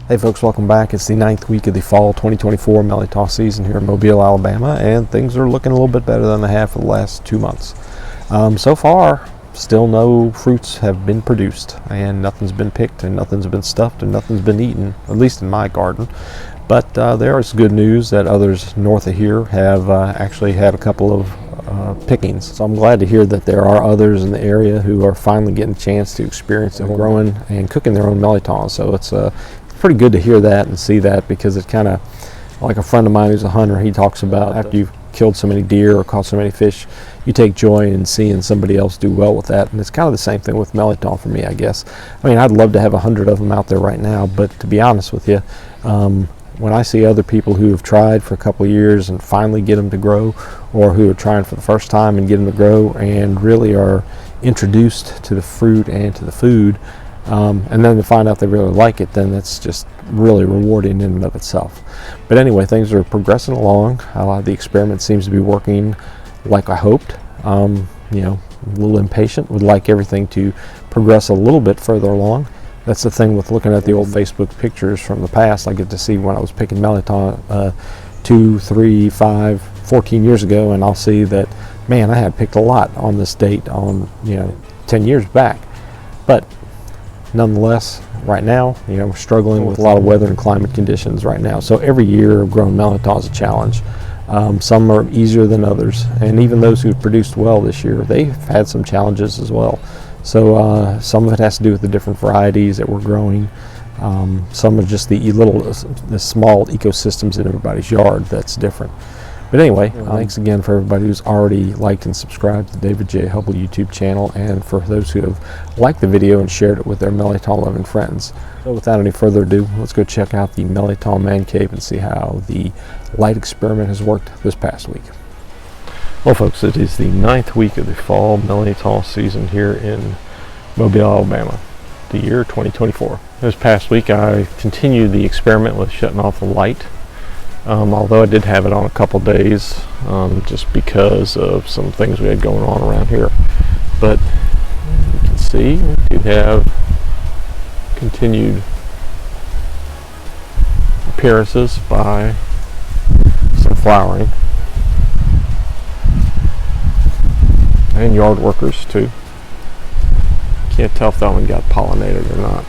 Hey folks, welcome back. It's the 9th week of the fall 2024 Mirliton season here in Mobile, Alabama, and things are looking a little bit better than they have for the last 2 months. So far, still no fruits have been produced, and nothing's been picked, and nothing's been stuffed, and nothing's been eaten, at least in my garden. But there is good news that others north of here have actually had a couple of pickings. So I'm glad to hear that there are others in the area who are finally getting a chance to experience growing and cooking their own Mirliton. So it's pretty good to hear that and see that, because it's kind of like a friend of mine who's a hunter. He talks about after you've killed so many deer or caught so many fish, you take joy in seeing somebody else do well with that. And it's kind of the same thing with Mirliton for me, I guess. I mean, I'd love to have 100 of them out there right now, but to be honest with you, when I see other people who have tried for a couple of years and finally get them to grow, or who are trying for the first time and get them to grow and really are introduced to the fruit and to the food, and then to find out they really like it, then that's just really rewarding in and of itself. But anyway, things are progressing along. The experiment seems to be working like I hoped. You know, a little impatient, would like everything to progress a little bit further along. That's the thing with looking at the old Facebook pictures from the past. I get to see when I was picking Mirliton 2, 3, 5, 14 years ago, and I'll see that, man, I had picked a lot on this date on, 10 years back. But nonetheless, right now, we're struggling with a lot of weather and climate conditions right now. So every year growing Mirliton is a challenge. Some are easier than others, and even those who've produced well this year, they've had some challenges as well. So some of it has to do with the different varieties that we're growing. Some are just the small ecosystems in everybody's yard that's different. But anyway, thanks again for everybody who's already liked and subscribed to the David J. Hubbell YouTube channel, and for those who have liked the video and shared it with their Mirliton loving friends. So without any further ado, let's go check out the Mirliton Man Cave and see how the light experiment has worked this past week. Well folks, it is the 9th week of the fall Mirliton season here in Mobile, Alabama, the year 2024. This past week I continued the experiment with shutting off the light. Although I did have it on a couple days, just because of some things we had going on around here. But you can see we do have continued appearances by some flowering. And yard workers too. Can't tell if that one got pollinated or not.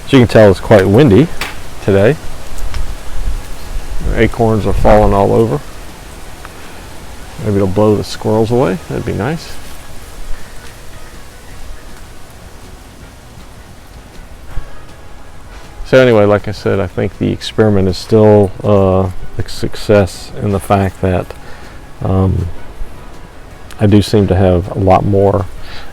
As you can tell, it's quite windy today. Acorns are falling all over. Maybe it'll blow the squirrels away. That'd be nice. So anyway, like I said, I think the experiment is still a success in the fact that I do seem to have a lot more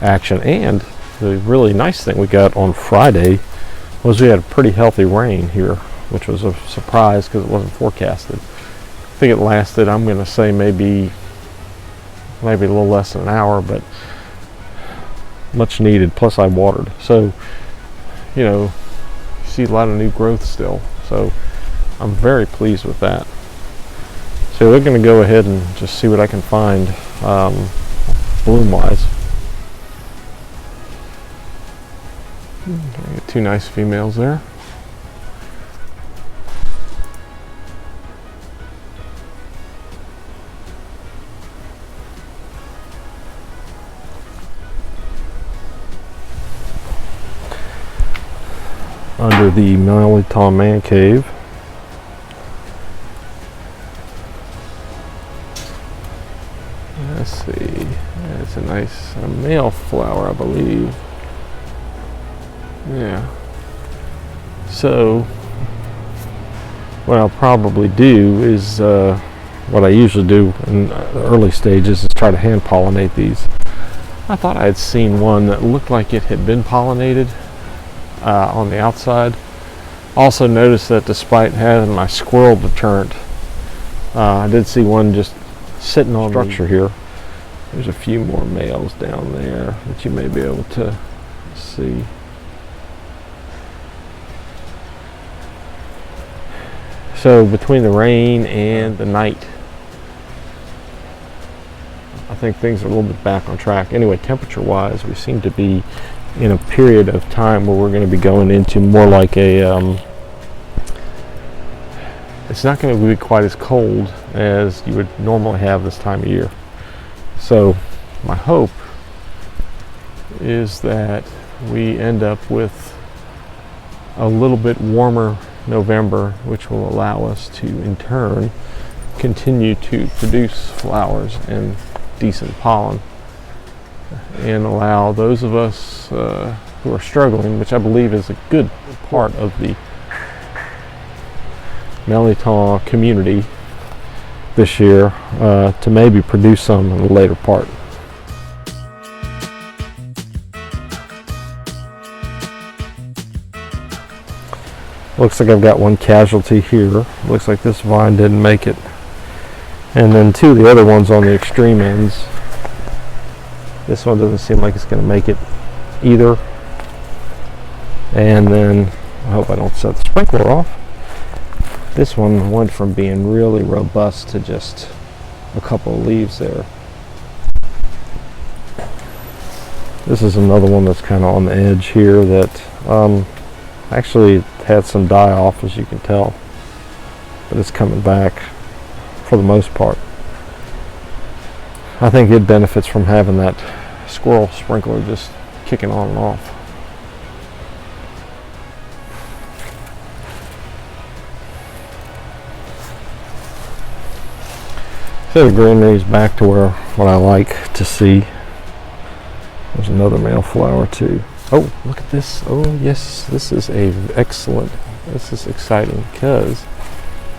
action. And the really nice thing we got on Friday was we had a pretty healthy rain here, which was a surprise because it wasn't forecasted. I think it lasted, I'm going to say maybe a little less than an hour, but much needed. Plus I watered. So, see a lot of new growth still, so I'm very pleased with that. So we're going to go ahead and just see what I can find bloom wise. I got two nice females there. Under the Mirliton Man Cave. Let's see, it's a nice male flower, I believe. Yeah. So what I'll probably do is what I usually do in the early stages is try to hand pollinate these. I thought I had seen one that looked like it had been pollinated on the outside. Also noticed that despite having my squirrel deterrent, I did see one just sitting on the structure here. There's a few more males down there that you may be able to see. So between the rain and the night, I think things are a little bit back on track. Anyway, temperature-wise, we seem to be in a period of time where we're going to be going into more like a, it's not going to be quite as cold as you would normally have this time of year. So my hope is that we end up with a little bit warmer November, which will allow us to in turn continue to produce flowers and decent pollen, and allow those of us who are struggling, which I believe is a good part of the Mirliton community this year, to maybe produce some in the later part. Looks like I've got one casualty here. Looks like this vine didn't make it. And then two of the other ones on the extreme ends. This one doesn't seem like it's going to make it either. And then, I hope I don't set the sprinkler off. This one went from being really robust to just a couple of leaves there. This is another one that's kind of on the edge here that actually had some die off, as you can tell, but it's coming back for the most part. I think it benefits from having that squirrel sprinkler just kicking on and off. So the greenery is back to where what I like to see. There's another male flower too. Oh, look at this. Oh yes, this is excellent. This is exciting because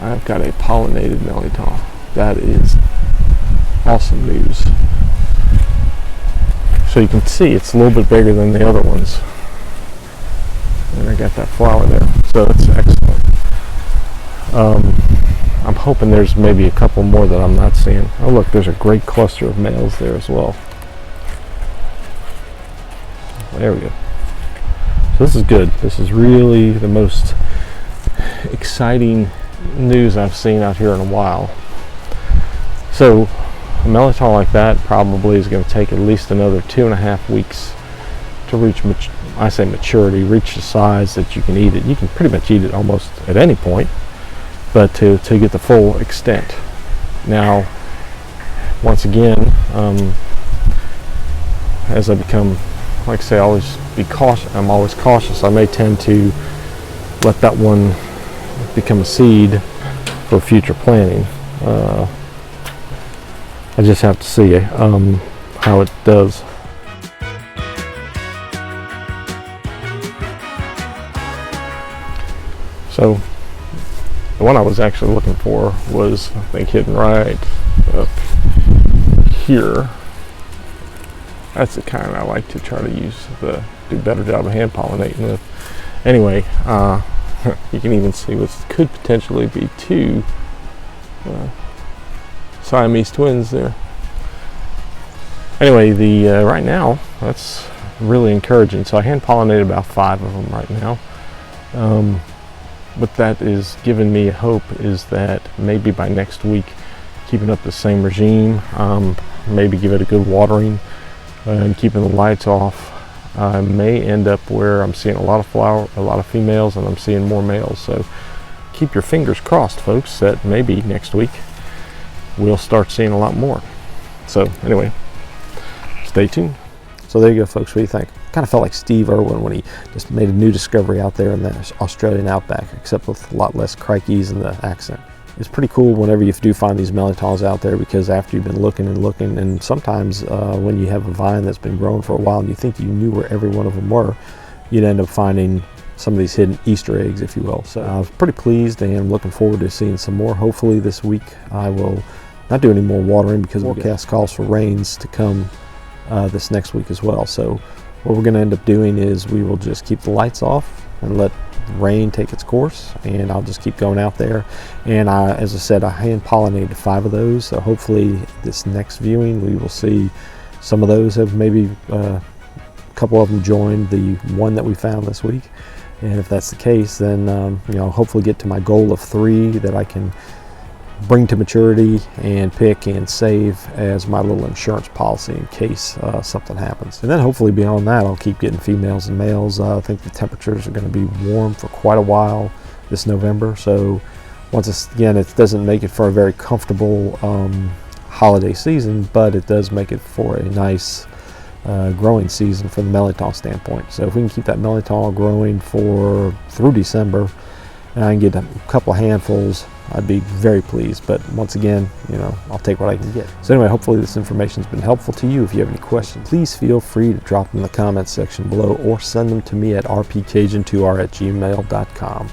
I've got a pollinated Mirliton. That is awesome news. So you can see it's a little bit bigger than the other ones. And I got that flower there. So it's excellent. I'm hoping there's maybe a couple more that I'm not seeing. Oh look, there's a great cluster of males there as well. There we go. So this is good. This is really the most exciting news I've seen out here in a while. So a Mirliton like that probably is going to take at least another 2.5 weeks to reach, I say maturity, reach the size that you can eat it. You can pretty much eat it almost at any point, but to get the full extent. Now, once again, as I become, like I say, always be cautious. I'm always cautious. I may tend to let that one become a seed for future planting. I just have to see how it does. So the one I was actually looking for was, I think, hidden right up here. That's the kind I like to try to use, do a better job of hand pollinating with. Anyway, you can even see what could potentially be two Siamese twins there. Anyway, right now, that's really encouraging. So I hand pollinated about 5 of them right now. What that is giving me hope is that maybe by next week, keeping up the same regime, maybe give it a good watering, and keeping the lights off, I may end up where I'm seeing a lot of females, and I'm seeing more males. So keep your fingers crossed, folks, that maybe next week we'll start seeing a lot more. So anyway, stay tuned. So there you go, folks. What do you think? Kind of felt like Steve Irwin when he just made a new discovery out there in the Australian outback, except with a lot less crikeys in the accent. It's pretty cool whenever you do find these Mirlitons out there, because after you've been looking and looking, and sometimes when you have a vine that's been growing for a while and you think you knew where every one of them were, you'd end up finding some of these hidden Easter eggs, if you will. So I was pretty pleased and I'm looking forward to seeing some more. Hopefully this week I will not do any more watering, because the forecast calls for rains to come this next week as well. So what we're going to end up doing is we will just keep the lights off and let rain take its course, and I'll just keep going out there. And as I said, I hand pollinated 5 of those, so hopefully this next viewing we will see some of those have maybe a couple of them join the one that we found this week. And if that's the case, then you know, hopefully get to my goal of 3 that I can bring to maturity and pick and save as my little insurance policy in case something happens. And then hopefully beyond that, I'll keep getting females and males. I think the temperatures are going to be warm for quite a while this November, so once again, it doesn't make it for a very comfortable holiday season, but it does make it for a nice growing season from the Mirliton standpoint. So if we can keep that Mirliton growing through December, and I can get a couple of handfuls, I'd be very pleased. But once again, I'll take what I can get. So anyway, hopefully this information has been helpful to you. If you have any questions, please feel free to drop them in the comments section below or send them to me at rpcajun2r@gmail.com.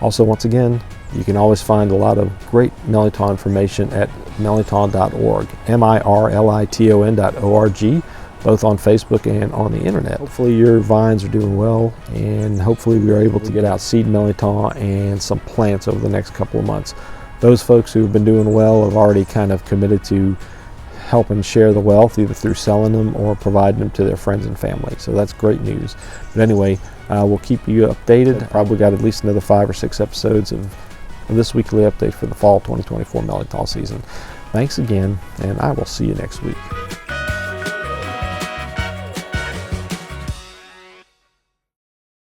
Also, once again, you can always find a lot of great Mirliton information at mirliton.org, mirliton.org, both on Facebook and on the internet. Hopefully your vines are doing well, and hopefully we are able to get out seed Mirliton and some plants over the next couple of months. Those folks who have been doing well have already kind of committed to helping share the wealth, either through selling them or providing them to their friends and family. So that's great news. But anyway, we'll keep you updated. Probably got at least another 5 or 6 episodes of this weekly update for the fall 2024 Mirliton season. Thanks again, and I will see you next week.